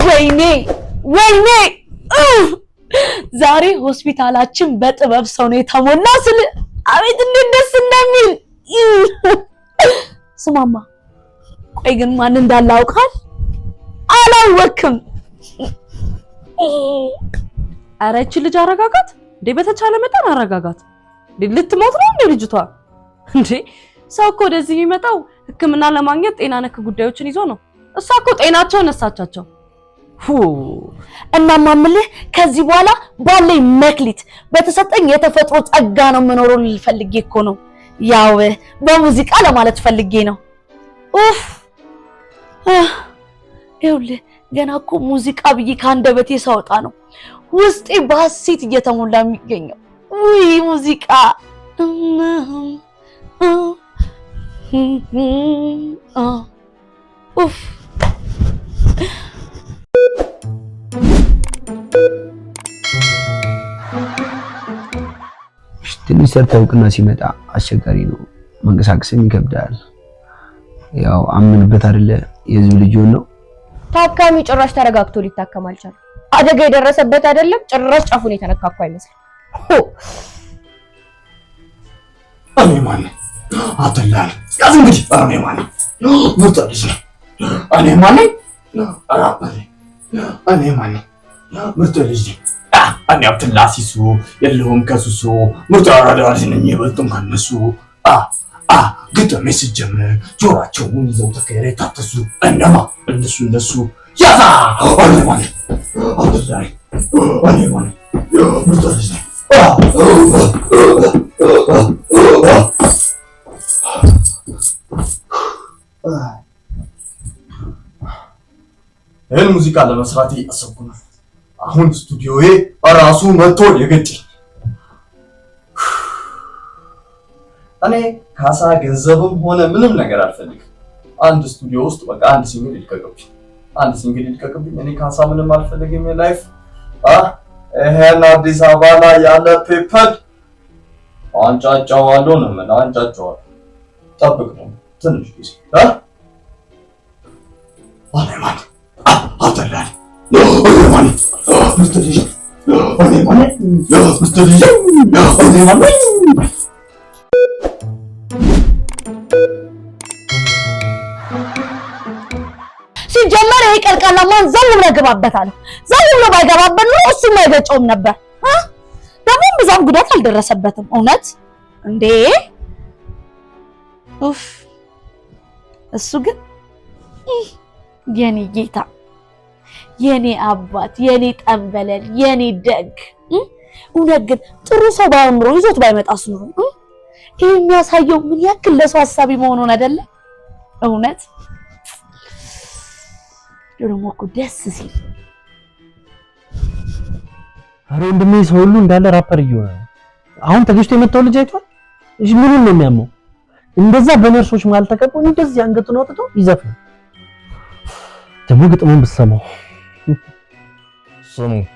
ወይኔ ዛሬ ሆስፒታላችን በጥበብ ሰው ነው የተሞላ ስል አቤት እንዴት ደስ እንደሚል ስማማ ቆይ ግን ማን እንዳላውቃል አላወቅም አረች ልጅ አረጋጋት እንዴ በተቻለ መጠን አረጋጋት ልትሞት ነው እንዴ ልጅቷ እንዴ ሰው እኮ ወደዚህ የሚመጣው ህክምና ለማግኘት ጤና ነክ ጉዳዮችን ይዞ ነው እሷ እኮ ጤናቸው ነሳቻቸው እና ማምልህ ከዚህ በኋላ ባለኝ መክሊት በተሰጠኝ የተፈጥሮ ጸጋ ነው መኖሩን ልፈልጌ እኮ ነው ያው በሙዚቃ ለማለት ፈልጌ ነው ይኸውልህ ገና እኮ ሙዚቃ ብዬ ካንደበቴ ሳወጣ ነው ውስጤ በሐሴት እየተሞላ የሚገኘው ውይ ሙዚቃ ትንሽ ሰርተውቅና ሲመጣ አስቸጋሪ ነው መንቀሳቀስም ይከብዳል ያው አምንበት አይደለ የዚህ ልጅ ነው ታካሚ ጭራሽ ተረጋግቶ ሊታከም አልቻለም አደጋ የደረሰበት አይደለም ጭራሽ ጫፉን የተነካኩ አይመስል እኔ ማን አተላል ያዝ እንግዲህ እኔ ማን ምርጥልሽ እኔ ማን ምርጥልሽ እኔ አብትላሲሱ የለውም ከሱሱ ምርጥ አራዳሪ ነኝ የበልጡም ከነሱ ግጥም ሲጀምር ጆሮአቸውን ይዘው ተከረታተሱ እነማ እነሱ ያዛ እኔ ማን አብትላይ እኔ ማን ምርጥልሽ ይህን ሙዚቃ ለመስራት እያሰብኩ ነው አሁን ስቱዲዮዬ ራሱ መጥቶ የገጨኝ እኔ ካሳ ገንዘብም ሆነ ምንም ነገር አልፈልግም አንድ ስቱዲዮ ውስጥ በቃ አንድ ሲንግል ይልቀቅብኝ እኔ ካሳ ምንም አልፈልግም የላይፍ ይሄን አዲስ አበባ ላይ ያለ ፔፐር አንጫጫዋለሁ ነው ምን አንጫጫዋለሁ ጠብቅ ነው ትንሽ ጊዜ አለማን አተላል አለማን ምርጥልሽ አለማን ምርጥልሽ አለማን ሲጀመር ይሄ ቀልቀላማን ዘው ብሎ ገባበታል ዘው ብሎ ባይገባበት ነው እሱ ማይገጨውም ነበር ደግሞ ብዙም ጉዳት አልደረሰበትም እውነት እንዴ እሱ ግን የኔ ጌታ የኔ አባት የኔ ጠንበለል የኔ ደግ እውነት ግን ጥሩ ሰው ባይኖር ይዞት ባይመጣስ ነው ይሄ የሚያሳየው ምን ያክል ለሰው ሐሳቢ መሆኑን አይደለ እውነት ደግሞ እኮ ደስ ሲል አረ ወንድሜ ሰው ሁሉ እንዳለ ራፐር እየሆነ አሁን ተገሽቶ የመጣው ልጅ አይቷል እሺ ምኑን ነው የሚያመው እንደዛ በነርሶች ማለት ተቀበው እንደዚህ አንገቱን አውጥቶ ይዘፍን ደግሞ ግጥሙን ብትሰማው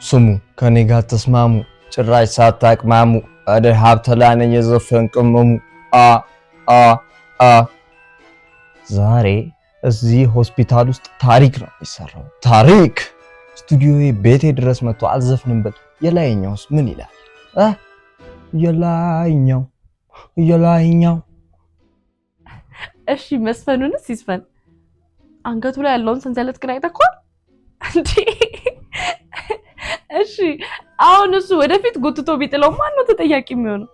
ስሙ ከኔ ጋር ተስማሙ ጭራሽ ሳታቅማሙ አደ ሀብተላነ የዘፈን ቅመሙ ዛሬ እዚህ ሆስፒታል ውስጥ ታሪክ ነው የሚሰራው ታሪክ ስቱዲዮዬ ቤቴ ድረስ መጥቶ አልዘፍንም ብል የላይኛውስ ምን ይላል የላይኛው እሺ መስፈኑንስ ይስፈን አንገቱ ላይ ያለውን ሰንሰለት ግን አይተኳል እንዴ እሺ አሁን እሱ ወደፊት ጎትቶ ቢጥለው ማን ነው ተጠያቂ የሚሆነው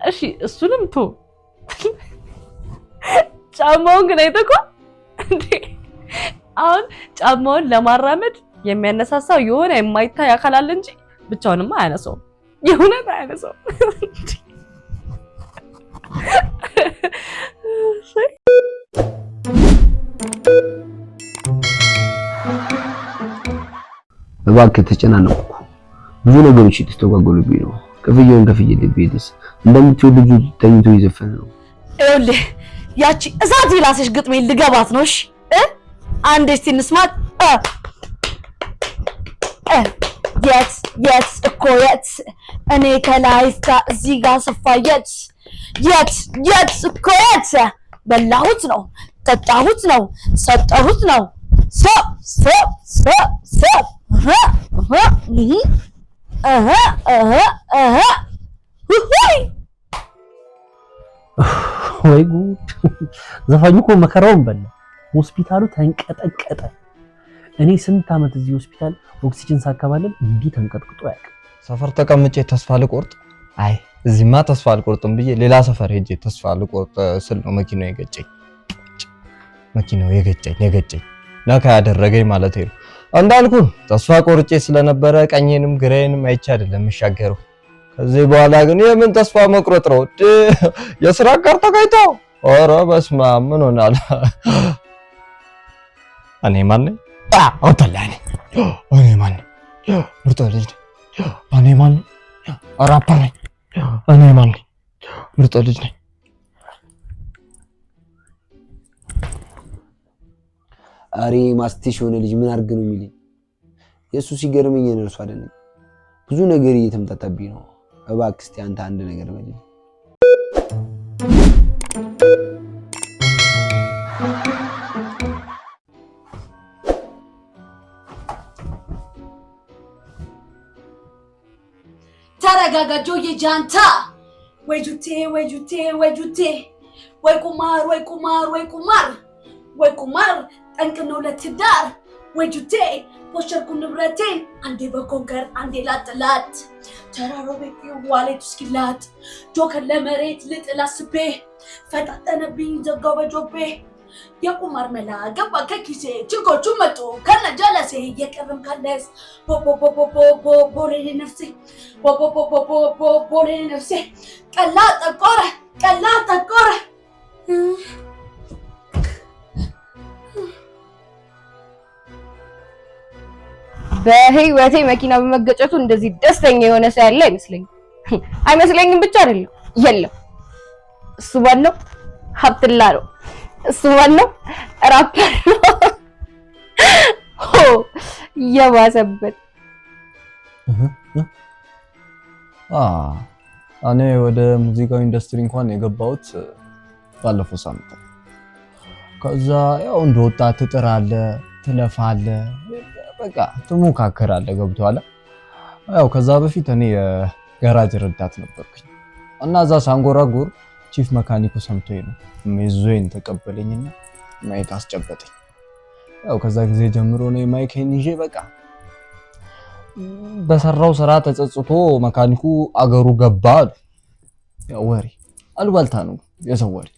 እሺ እሱንም ቶ ጫማውን ግን አይተኳል እንዴ አሁን ጫማውን ለማራመድ የሚያነሳሳው የሆነ የማይታይ አካል አለ እንጂ ብቻውንማ አያነሳውም የሆነታ አያነሳውም እባክህ ተጨናነቅኩ ብዙ ነገሮች ተስተጓጎሉብኝ ነው ከፍየውን ልቤድስ እንደምትወድ ልጅ ተኝቶ ይዘፈን ነው ይኸውልህ ያቺ እሳት ይላስሽ ግጥሜ ልገባት ነው እሺ አንዴ እስቲ እንስማት የት እኮ የት እኔ ከላይ እስከ እዚህ ጋር ሰፋ የት እኮ የት በላሁት ነው ሰጣሁት ነው ሰብ ወይ ጉድ! ዘፋኙ እኮ መከራውን በላ። ሆስፒታሉ ተንቀጠቀጠ። እኔ ስንት ዓመት እዚህ ሆስፒታል ኦክሲጅን ሳከባለል እንዲህ ተንቀጥቅጦ ያውቅ። ሰፈር ተቀምጬ ተስፋ ልቆርጥ፣ አይ እዚህማ ተስፋ አልቆርጥም ብዬ ሌላ ሰፈር ሄጄ ተስፋ ልቆርጥ ስል ነው መኪናው የገጨኝ ነካ ያደረገኝ ማለት ነው። እንዳልኩን ተስፋ ቆርጬ ስለነበረ ቀኝንም ግራዬንም አይቼ አይደለም የምሻገረው። ከዚህ በኋላ ግን የምን ተስፋ መቁረጥ ነው? የስራ ጋር ተጋይቶ ኧረ በስመ አብ ምን ሆናል? እኔ ማን ነኝ? አውጣላኝ። እኔ ማን ነኝ? ምርጥ ልጅ ነኝ። እኔ ማን ነኝ? ራፐር ነኝ። እኔ ማን ነኝ? ምርጥ ልጅ ነኝ። አሬ ማስቲሽ የሆነ ልጅ ምን አድርግ ነው የሚለኝ? የእሱ ሲገርመኝ የነርሱ አይደለም። ብዙ ነገር እየተምታታብኝ ነው። እባክህ እስቲ አንተ አንድ ነገር በልኝ። ተረጋጋ ጆዬ ጃንታ። ወይ ጁቴ ወይ ቁማር ጠንቅ ነው ለትዳር። ወይ ጁቴ ፖሸርኩ ንብረቴን አንዴ በኮንከር አንዴ ላጥላት። ተራሮ ቤት ዋሌት እስኪላት ጆከር ለመሬት ልጥል አስቤ ፈጣጠነብኝ ዘጋው በጆቤ። የቁማር መላ ገባ ከኪሴ ችኮቹ መጡ ከነጀለሴ የቀረም ካለስ ቦሌ ነፍሴ ቀላ ጠቆረ በህይወቴ መኪና በመገጨቱ እንደዚህ ደስተኛ የሆነ ሰው ያለ አይመስለኝም ብቻ አይደለም የለም። እሱ ባለው ሀብትላ ነው። እሱ ባለው ራፐር ነው። የባሰበት እኔ ወደ ሙዚቃው ኢንዱስትሪ እንኳን የገባሁት ባለፈው ሳምንት። ከዛ ያው እንደወጣ ትጥራለህ፣ ትለፋለህ፣ በቃ ትሞካከራለህ። ገብቶሃል? ያው ከዛ በፊት እኔ የጋራጅ ረዳት ነበርኩኝ እና እዛ ሳንጎራጉር ቺፍ መካኒኩ ሰምቶኝ ነው ሜዞን ተቀበለኝና ማይክ አስጨበጠኝ። ያው ከዛ ጊዜ ጀምሮ ነው ማይክን ይዤ በቃ በሰራው ስራ ተጸጽቶ መካኒኩ አገሩ ገባ። ያው ወሬ አሉባልታ ነው የሰው ወሬ።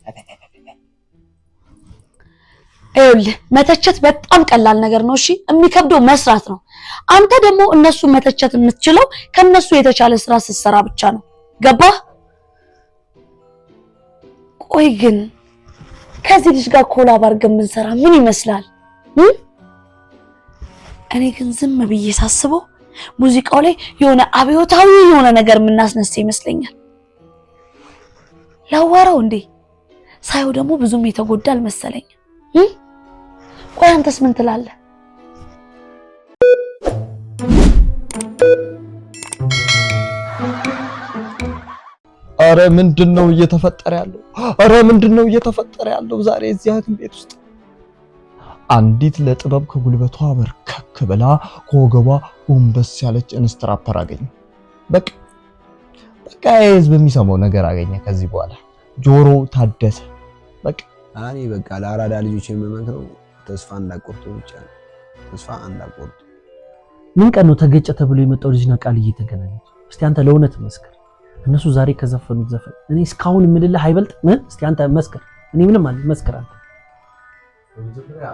ይኸውልህ መተቸት በጣም ቀላል ነገር ነው። እሺ የሚከብደው መስራት ነው። አንተ ደግሞ እነሱ መተቸት የምትችለው ከነሱ የተሻለ ስራ ስትሰራ ብቻ ነው። ገባህ? ቆይ ግን ከዚህ ልጅ ጋር ኮላብ አድርገን ብንሰራ ምን ይመስላል? እኔ ግን ዝም ብዬ ሳስበው ሙዚቃው ላይ የሆነ አብዮታዊ የሆነ ነገር የምናስነሳ ይመስለኛል። ላዋራው እንዴ? ሳይው ደግሞ ብዙም የተጎዳ አልመሰለኝም። ቆይ አንተስ ምን ትላለህ? አረ ምንድነው እየተፈጠረ ያለው? ዛሬ እዚህ ሐኪም ቤት ውስጥ አንዲት ለጥበብ ከጉልበቷ በርከክ ብላ ከወገቧ ጎንበስ ያለች ኢንስትራፐር አገኘ። በቃ ህዝብ የሚሰማው ነገር አገኘ። ከዚህ በኋላ ጆሮ ታደሰ። እኔ በቃ ለአራዳ ልጆች የምመክረው ተስፋ እንዳቆርጡ ብቻ ነው። ተስፋ እንዳቆርጡ። ምን ቀን ነው ተገጨ ተብሎ የመጣው ልጅና ቃል እየተገናኙት? እስቲ አንተ ለእውነት መስከር። እነሱ ዛሬ ከዘፈኑት ዘፈን እኔ እስካሁን የምልልህ አይበልጥም? እስቲ አንተ መስከር። እኔ ምንም አለ መስከር አንተ በመጀመሪያ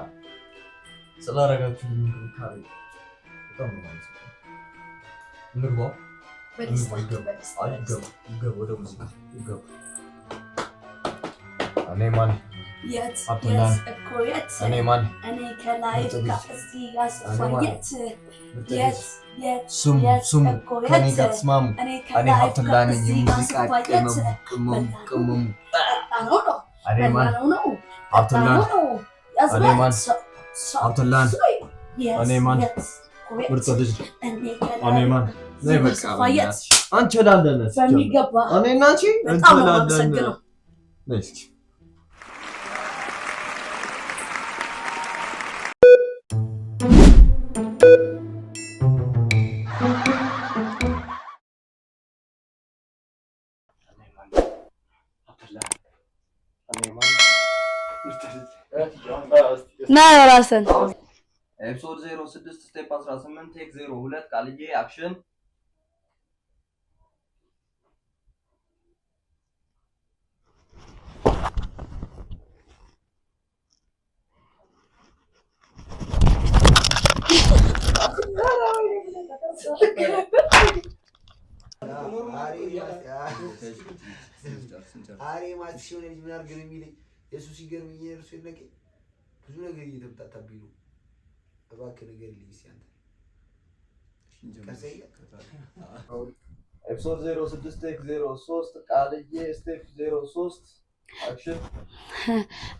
ስላረጋችሁ እንክብካቤ በጣም ነው ማለት ነው። ወደ ሙዚቃ ይገባ። እኔ ማን እኔ ማን እኔ ከላይ ከዚህ ያስፋየት ስሙ ከኔ ጋር ተስማሙ። እኔ ሀብትላ ነኝ የሙዚቃ ቅመም። እኔ ማን ሀብትላ እኔ ማን ሀብትላ እኔ ማን ምርጥ ልጅ እኔ ማን ነይ በቃ አንቺ ላለን በሚገባ እኔ እና አንቺ እንችላለን። ራስን ኤፒሶድ 06 ስቴፕ 18 ቴክ 02 ቃልዬ አክሽን አሬ ማትሽ ሆነ ልጅ ምን አድርገን የሚለኝ የሱ ሲገርምኝ የእርሱ የነቀ ብዙ ነገር እየተምታታብኝ ነው። እባክህ ንገሪልኝ እስኪ አንተ። ኤፒሶድ 06 ቴክ 03 ቃልዬ ስቴፕ 03 አክሽን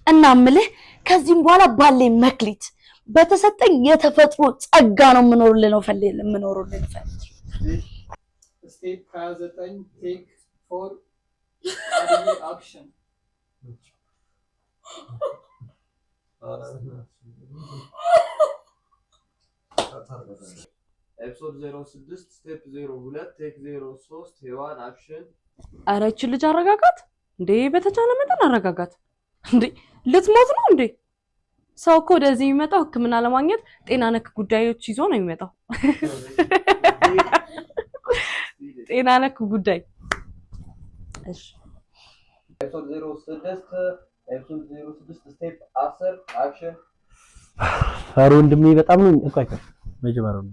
እና እምልህ ከዚህም በኋላ ባለኝ መክሊት በተሰጠኝ የተፈጥሮ ጸጋ ነው የምኖርልህ ስቴፕ 29 ቴክ 4 አክሽን ኤፒሶድ 06 ስቴፕ 02 ቴክ 03 ሄዋን አክሽን ኧረ ይህች ልጅ አረጋጋት እንዴ! በተቻለ መጠን አረጋጋት እንዴ! ልትሞት ነው እንዴ? ሰው እኮ ወደዚህ የሚመጣው ሕክምና ለማግኘት ጤና ነክ ጉዳዮች ይዞ ነው የሚመጣው። ጤና ነክ ጉዳይ። እሺ ኤፒሶድ 06 ስቴፕ 10 አክሽን ኧረ ወንድሜ በጣም ነው መጀመሪያው